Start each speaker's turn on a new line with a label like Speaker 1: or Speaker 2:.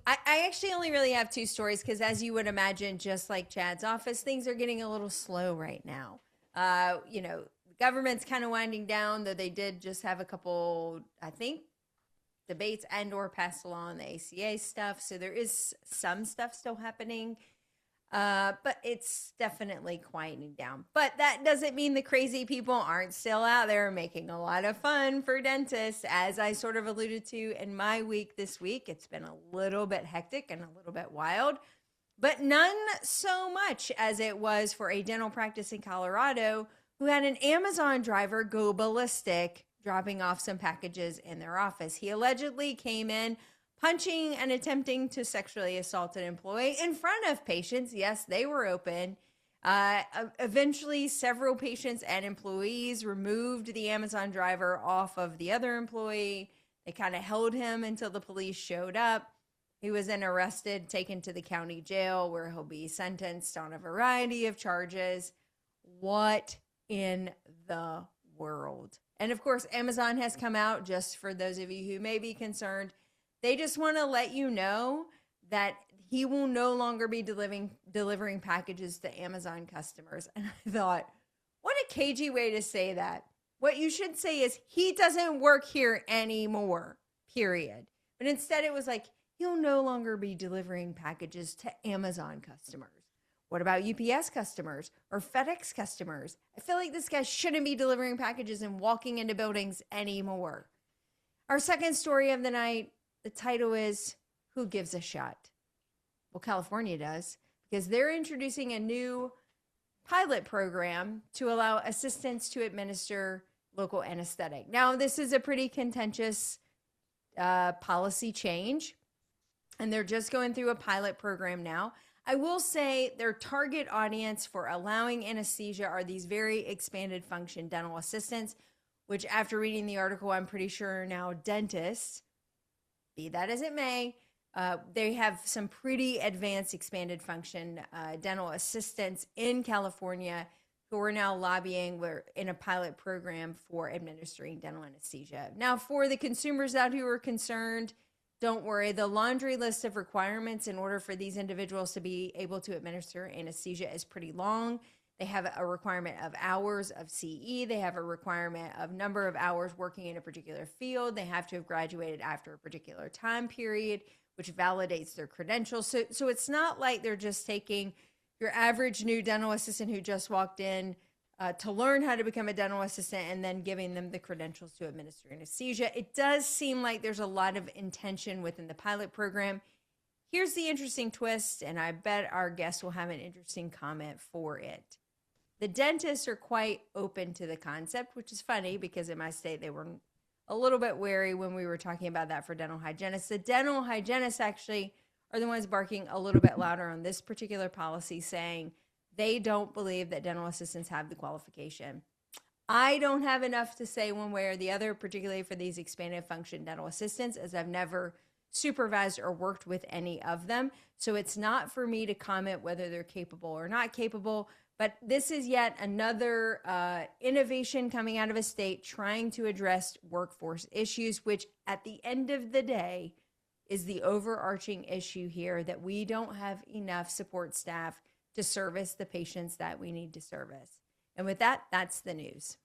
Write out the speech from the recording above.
Speaker 1: I actually only really have two stories because, as you would imagine, just like Chad's office, things are getting a little slow right now. The government's kind of winding down, though they did just have a couple, I think, debates and or pass along the ACA stuff. So there is some stuff still happening. But it's definitely quieting down. But that doesn't mean the crazy people aren't still out there making a lot of fun for dentists. As I sort of alluded to in my week this week, it's been a little bit hectic and a little bit wild, but none so much as it was for a dental practice in Colorado who had an Amazon driver go ballistic dropping off some packages in their office. He allegedly came in punching and attempting to sexually assault an employee in front of patients. Yes, they were open. Eventually, several patients and employees removed the Amazon driver off of the other employee. They kind of held him until the police showed up. He was then arrested, taken to the county jail where he'll be sentenced on a variety of charges. What in the world? And of course, Amazon has come out, just for those of you who may be concerned. They just want to let you know that he will no longer be delivering packages to Amazon customers. And I thought, what a cagey way to say that. What you should say is, he doesn't work here anymore, period. But instead it was like, he'll no longer be delivering packages to Amazon customers. What about UPS customers or FedEx customers? I feel like this guy shouldn't be delivering packages and walking into buildings anymore. Our second story of the night, the title is, Who Gives a Shot? Well, California does, because they're introducing a new pilot program to allow assistants to administer local anesthetic. Now, this is a pretty contentious policy change, and they're just going through a pilot program now. I will say their target audience for allowing anesthesia are these very expanded function dental assistants, which, after reading the article, I'm pretty sure are now dentists. Be that as it may, they have some pretty advanced expanded function dental assistants in California who are now lobbying. We're in a pilot program for administering dental anesthesia. Now, for the consumers out who are concerned, don't worry. The laundry list of requirements in order for these individuals to be able to administer anesthesia is pretty long. They have a requirement of hours of CE. They have a requirement of number of hours working in a particular field. They have to have graduated after a particular time period, which validates their credentials. So it's not like they're just taking your average new dental assistant who just walked in to learn how to become a dental assistant and then giving them the credentials to administer anesthesia. It does seem like there's a lot of intention within the pilot program. Here's the interesting twist, and I bet our guest will have an interesting comment for it. The dentists are quite open to the concept, which is funny because in my state they were a little bit wary when we were talking about that for dental hygienists. The dental hygienists actually are the ones barking a little bit louder on this particular policy, saying they don't believe that dental assistants have the qualification. I don't have enough to say one way or the other, particularly for these expanded function dental assistants, as I've never supervised or worked with any of them. So it's not for me to comment whether they're capable or not capable. But this is yet another innovation coming out of a state trying to address workforce issues, which at the end of the day is the overarching issue here, that we don't have enough support staff to service the patients that we need to service. And with that, that's the news.